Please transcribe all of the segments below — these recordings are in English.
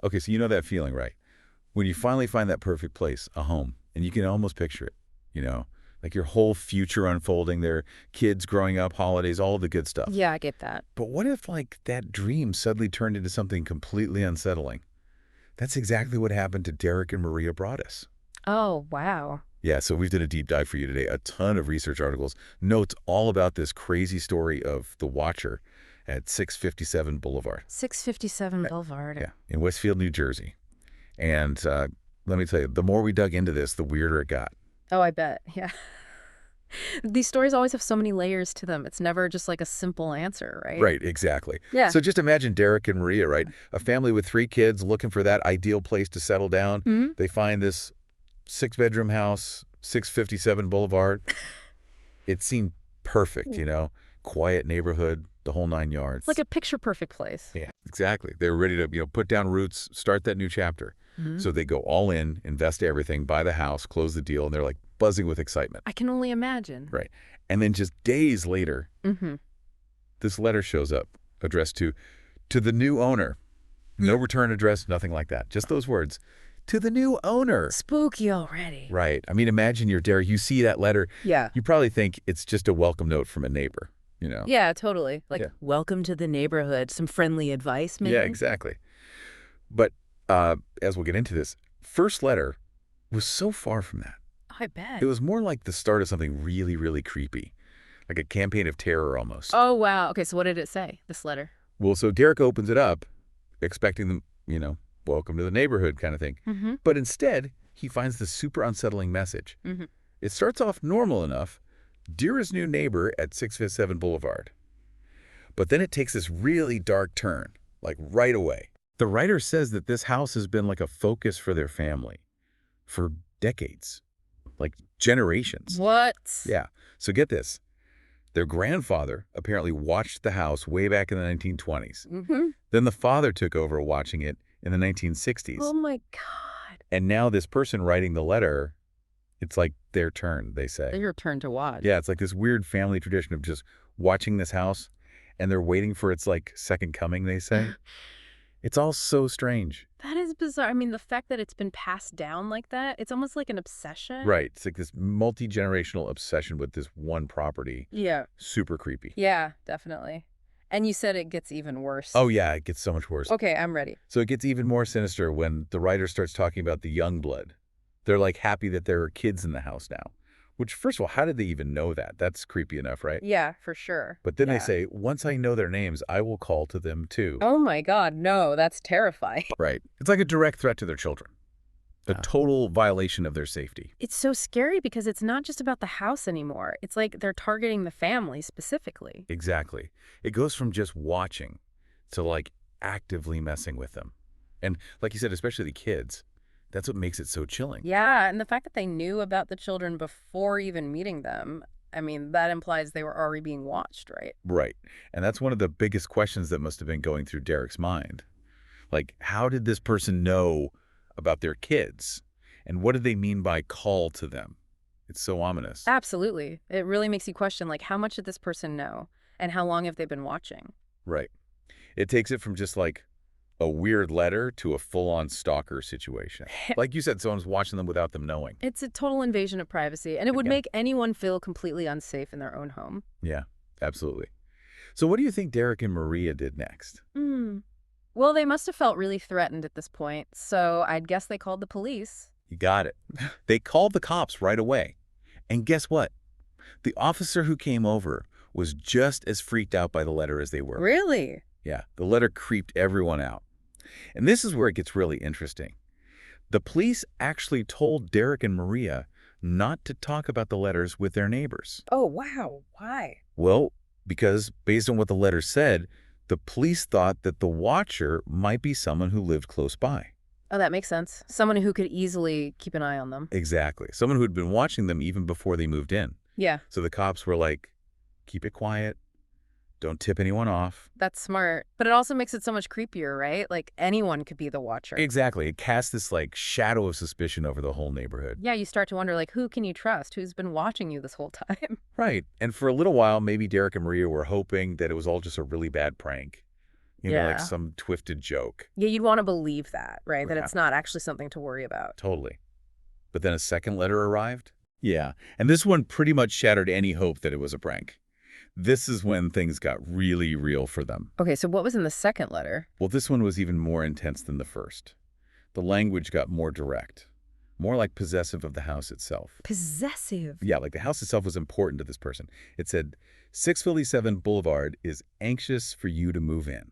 Okay, so you know that feeling, right? When you finally find that perfect place, a home, and you can almost picture it, you know, like your whole future unfolding there, kids growing up, holidays, all of the good stuff. Yeah, I get that. But what if, like, that dream suddenly turned into something completely unsettling? That's exactly what happened to Derek and Maria Broaddus. Oh, wow. Yeah, so we've done a deep dive for you today. A ton of research articles, notes all about this crazy story of the Watcher at 657 Boulevard. 657 Boulevard. Yeah, in Westfield, New Jersey. And let me tell you, the more we dug into this, the weirder it got. Oh, I bet. Yeah. These stories always have so many layers to them. It's never just like a simple answer, right? Right, exactly. Yeah. So just imagine Derek and Maria, right? A family with 3 kids looking for that ideal place to settle down. Hmm. They find this 6-bedroom house, 657 Boulevard. It seemed perfect, you know, quiet neighborhood, the whole 9 yards. Like a picture-perfect place. Yeah, exactly. They were ready to, put down roots, start that new chapter. Hmm. So they go all in, invest everything, buy the house, close the deal, and they're like buzzing with excitement. I can only imagine. Right. And then just days later, Mm-hmm. this letter shows up addressed to the new owner. No return address, nothing like that. Just those words. To the new owner. Spooky already. Right. I mean, imagine you're Derek. You see that letter. Yeah. You probably think it's just a welcome note from a neighbor, you know? Yeah, totally. Like, Yeah. welcome to the neighborhood. Some friendly advice, maybe? Yeah, exactly. But as we'll get into this, first letter was so far from that. I bet. It was more like the start of something really, really creepy, like a campaign of terror almost. Oh, wow. Okay, so what did it say, this letter? Well, so Derek opens it up, expecting them, welcome to the neighborhood kind of thing. Mm-hmm. But instead, he finds this super unsettling message. Mm-hmm. It starts off normal enough, dearest new neighbor at 657 Boulevard. But then it takes this really dark turn, like right away. The writer says that this house has been like a focus for their family for decades, like generations. What? Yeah. So get this. Their grandfather apparently watched the house way back in the 1920s. Mm-hmm. Then the father took over watching it in the 1960s. Oh, my God. And now this person writing the letter, it's like their turn, they say. Your turn to watch. Yeah, it's like this weird family tradition of just watching this house, and they're waiting for its, like, second coming, they say. It's all so strange. That is bizarre. I mean, the fact that it's been passed down like that, it's almost like an obsession. Right. It's like this multi-generational obsession with this one property. Yeah. Super creepy. Yeah, definitely. And you said it gets even worse. Oh, yeah, it gets so much worse. Okay, I'm ready. So it gets even more sinister when the writer starts talking about the young blood. They're, like, happy that there are kids in the house now. Which, first of all, how did they even know that? That's creepy enough, right? Yeah, for sure. But then they Yeah. say, once I know their names, I will call to them too. Oh my God, no, that's terrifying. Right. It's like a direct threat to their children. A total violation of their safety. It's so scary because it's not just about the house anymore. It's like they're targeting the family specifically. Exactly. It goes from just watching to, like, actively messing with them. And like you said, especially the kids, that's what makes it so chilling. Yeah, and the fact that they knew about the children before even meeting them, I mean, that implies they were already being watched, right? Right. And that's one of the biggest questions that must have been going through Derek's mind. Like, how did this person know about their kids? And what did they mean by call to them? It's so ominous. Absolutely. It really makes you question, like, how much did this person know? And how long have they been watching? Right. It takes it from just like a weird letter to a full-on stalker situation. Like you said, someone's watching them without them knowing. It's a total invasion of privacy, and it would Yeah. make anyone feel completely unsafe in their own home. Yeah, absolutely. So what do you think Derek and Maria did next? Well, they must have felt really threatened at this point, so I'd guess they called the police. You got it. They called the cops right away. And guess what? The officer who came over was just as freaked out by the letter as they were. Really? Yeah, the letter creeped everyone out. And this is where it gets really interesting. The police actually told Derek and Maria not to talk about the letters with their neighbors. Oh, wow. Why? Well, because based on what the letter said, the police thought that the watcher might be someone who lived close by. Oh, that makes sense. Someone who could easily keep an eye on them. Exactly. Someone who had been watching them even before they moved in. Yeah, So the cops were like, keep it quiet. Don't tip anyone off. that's smart. But it also makes it so much creepier, right? Like, anyone could be the watcher. Exactly. It casts this like shadow of suspicion over the whole neighborhood. Yeah, you start to wonder, like, who can you trust? Who's been watching you this whole time? Right. And for a little while, maybe Derek and Maria were hoping that it was all just a really bad prank. like Yeah. some twisted joke. Yeah, you'd want to believe that, right? That Yeah, it's not actually something to worry about. totally. But then a second letter arrived? Yeah, and this one pretty much shattered any hope that it was a prank. This is when things got really real for them. Okay, so what was in the second letter? Well, this one was even more intense than the first. The language got more direct, more like possessive of the house itself. Possessive. Yeah, like the house itself was important to this person. It said, 657 Boulevard is anxious for you to move in.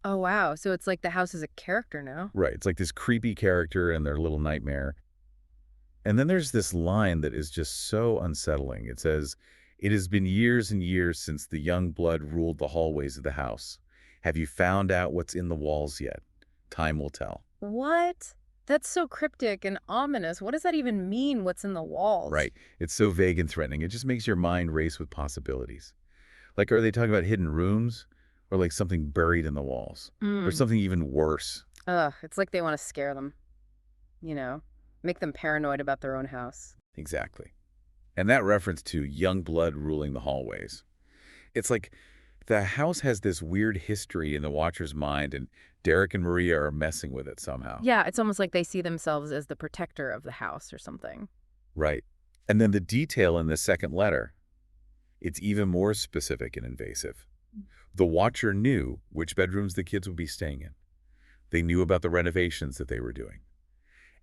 Oh, wow. So it's like the house is a character now. Right, it's like this creepy character and their little nightmare. And then there's this line that is just so unsettling. It says, "It has been years and years since the young blood ruled the hallways of the house. Have you found out what's in the walls yet? Time will tell." What? That's so cryptic and ominous. What does that even mean, what's in the walls? Right. It's so vague and threatening. It just makes your mind race with possibilities. Like, are they talking about hidden rooms? Or like something buried in the walls? Or Mm. something even worse? Ugh, it's like they want to scare them, you know, make them paranoid about their own house. Exactly. And that reference to young blood ruling the hallways. It's like the house has this weird history in the watcher's mind, and Derek and Maria are messing with it somehow. Yeah, it's almost like they see themselves as the protector of the house or something. Right. And then the detail in the second letter, it's even more specific and invasive. The watcher knew which bedrooms the kids would be staying in. They knew about the renovations that they were doing.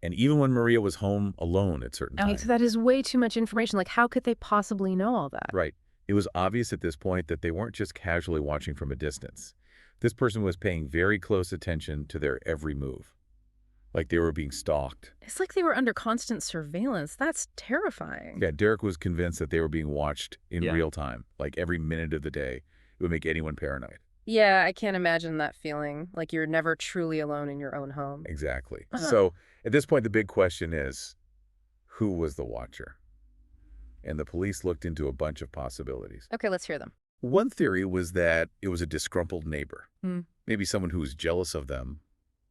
And even when Maria was home alone at certain Okay, times. so that is way too much information. Like, how could they possibly know all that? Right. It was obvious at this point that they weren't just casually watching from a distance. This person was paying very close attention to their every move. Like they were being stalked. It's like they were under constant surveillance. That's terrifying. Yeah, Derek was convinced that they were being watched in Yeah. real time, like every minute of the day. It would make anyone paranoid. Yeah, I can't imagine that feeling. Like you're never truly alone in your own home. Exactly. Uh-huh. So at this point, the big question is, who was the watcher? And the police looked into a bunch of possibilities. Okay, let's hear them. One theory was that it was a disgruntled neighbor, Hmm. maybe someone who was jealous of them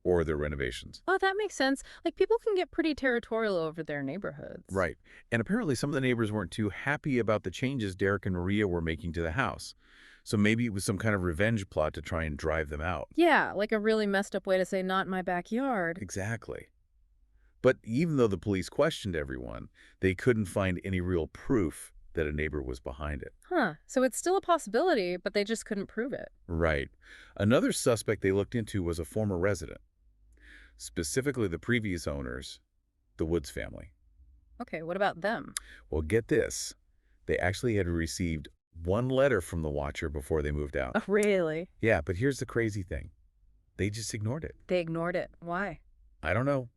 or their renovations. Oh, that makes sense. Like people can get pretty territorial over their neighborhoods. Right. And apparently some of the neighbors weren't too happy about the changes Derek and Maria were making to the house. So maybe it was some kind of revenge plot to try and drive them out. Yeah, like a really messed up way to say not in my backyard. Exactly. But even though the police questioned everyone, they couldn't find any real proof that a neighbor was behind it. Huh. So it's still a possibility, but they just couldn't prove it. Right. Another suspect they looked into was a former resident, specifically the previous owners, the Woods family. Okay, what about them? Well, get this. They actually had received one letter from the watcher before they moved out. Oh, really? Yeah, but here's the crazy thing. They just ignored it. They ignored it. Why? I don't know.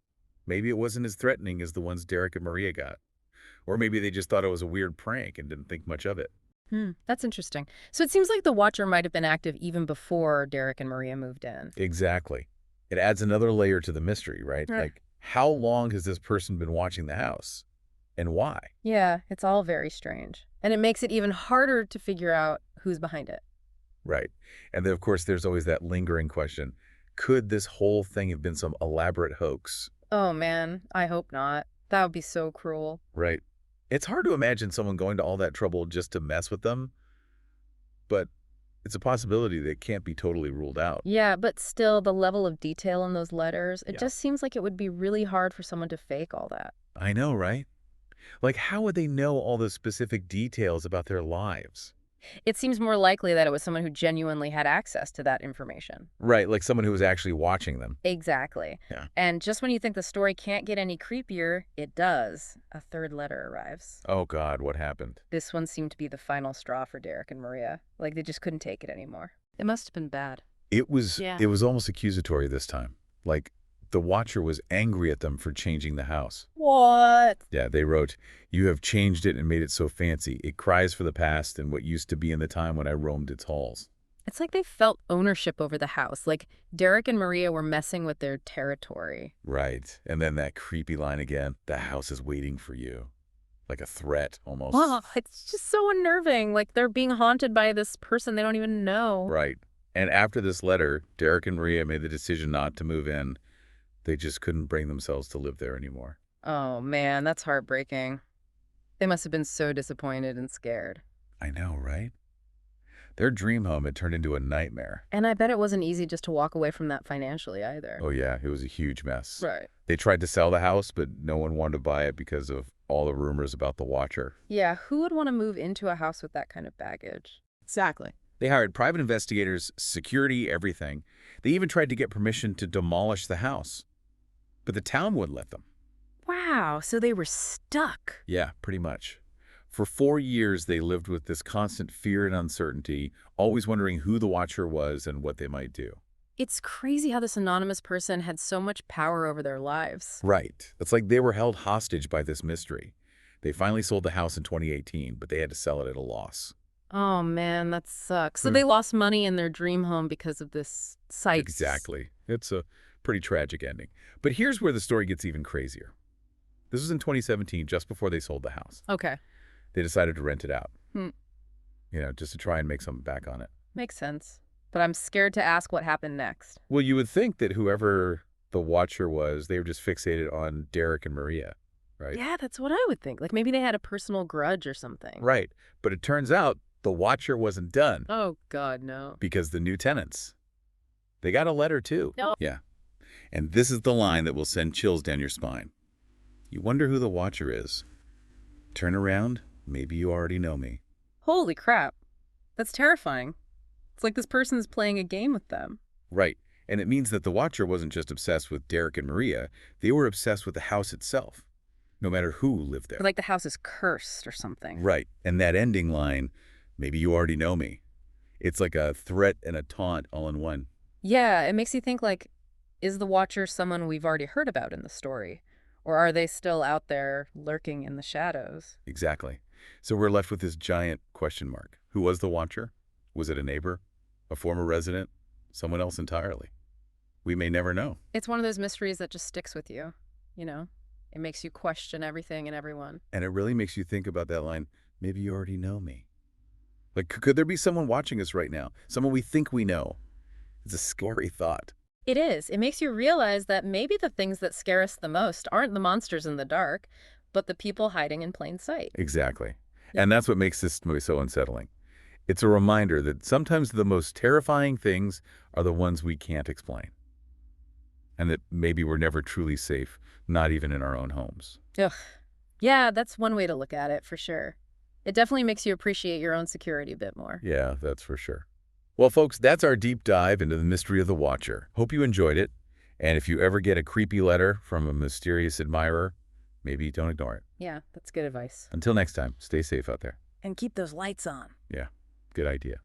Maybe it wasn't as threatening as the ones Derek and Maria got. Or maybe they just thought it was a weird prank and didn't think much of it. That's interesting. So it seems like the watcher might have been active even before Derek and Maria moved in. Exactly. It adds another layer to the mystery, right? Right. Like, how long has this person been watching the house? And why? Yeah, it's all very strange. And it makes it even harder to figure out who's behind it. Right. And then, of course, there's always that lingering question. Could this whole thing have been some elaborate hoax? Oh man, I hope not. That would be so cruel. Right. It's hard to imagine someone going to all that trouble just to mess with them, but it's a possibility that can't be totally ruled out. Yeah, but still, the level of detail in those letters, it Yeah. just seems like it would be really hard for someone to fake all that. I know, right? Like, how would they know all the specific details about their lives? It seems more likely that it was someone who genuinely had access to that information. Right, like someone who was actually watching them. Exactly. Yeah. And just when you think the story can't get any creepier, it does. A third letter arrives. Oh, God, what happened? This one seemed to be the final straw for Derek and Maria. Like they just couldn't take it anymore. It must have been bad. It was Yeah. it was almost accusatory this time. Like, the watcher was angry at them for changing the house. What? Yeah, they wrote, "You have changed it and made it so fancy. It cries for the past and what used to be in the time when I roamed its halls." It's like they felt ownership over the house. Like Derek and Maria were messing with their territory. Right. And then that creepy line again, "The house is waiting for you." Like a threat, almost. Oh, it's just so unnerving. Like they're being haunted by this person they don't even know. Right. And after this letter, Derek and Maria made the decision not to move in. They just couldn't bring themselves to live there anymore. Oh man, that's heartbreaking. They must have been so disappointed and scared. I know, right? Their dream home had turned into a nightmare. And I bet it wasn't easy just to walk away from that financially either. Oh yeah, it was a huge mess. Right. They tried to sell the house, but no one wanted to buy it because of all the rumors about the Watcher. Yeah, who would want to move into a house with that kind of baggage? Exactly. They hired private investigators, security, everything. They even tried to get permission to demolish the house. But the town wouldn't let them. Wow, so they were stuck. Yeah, pretty much. For 4 years, they lived with this constant fear and uncertainty, always wondering who the Watcher was and what they might do. It's crazy how this anonymous person had so much power over their lives. Right. It's like they were held hostage by this mystery. They finally sold the house in 2018, but they had to sell it at a loss. Oh man, that sucks. So they lost money in their dream home because of this site. Exactly. It's a pretty tragic ending. But here's where the story gets even crazier. This was in 2017, just before they sold the house. Okay. They decided to rent it out. Hmm. Just to try and make something back on it. Makes sense. But I'm scared to ask what happened next. Well, you would think that whoever the Watcher was, they were just fixated on Derek and Maria, right? Yeah, that's what I would think. Like maybe they had a personal grudge or something. Right. But it turns out the Watcher wasn't done. Oh, God, no. Because the new tenants, they got a letter too. No. Yeah. And this is the line that will send chills down your spine. You wonder who the Watcher is. Turn around, maybe you already know me. Holy crap. That's terrifying. It's like this person's playing a game with them. Right. And it means that the Watcher wasn't just obsessed with Derek and Maria, they were obsessed with the house itself, no matter who lived there. Like the house is cursed or something. Right. And that ending line, maybe you already know me. It's like a threat and a taunt all in one. Yeah, it makes you think like, is the Watcher someone we've already heard about in the story? Or are they still out there lurking in the shadows? Exactly. So we're left with this giant question mark. Who was the Watcher? Was it a neighbor? A former resident? Someone else entirely? We may never know. It's one of those mysteries that just sticks with you, you know? It makes you question everything and everyone. And it really makes you think about that line, maybe you already know me. Like, could there be someone watching us right now? Someone we think we know? It's a scary thought. It is. It makes you realize that maybe the things that scare us the most aren't the monsters in the dark, but the people hiding in plain sight. Exactly. And that's what makes this movie so unsettling. It's a reminder that sometimes the most terrifying things are the ones we can't explain. And that maybe we're never truly safe, not even in our own homes. Ugh. Yeah, that's one way to look at it, for sure. It definitely makes you appreciate your own security a bit more. Yeah, that's for sure. Well, folks, that's our deep dive into the mystery of the Watcher. Hope you enjoyed it. And if you ever get a creepy letter from a mysterious admirer, maybe don't ignore it. Yeah, that's good advice. Until next time, stay safe out there. And keep those lights on. Yeah, good idea.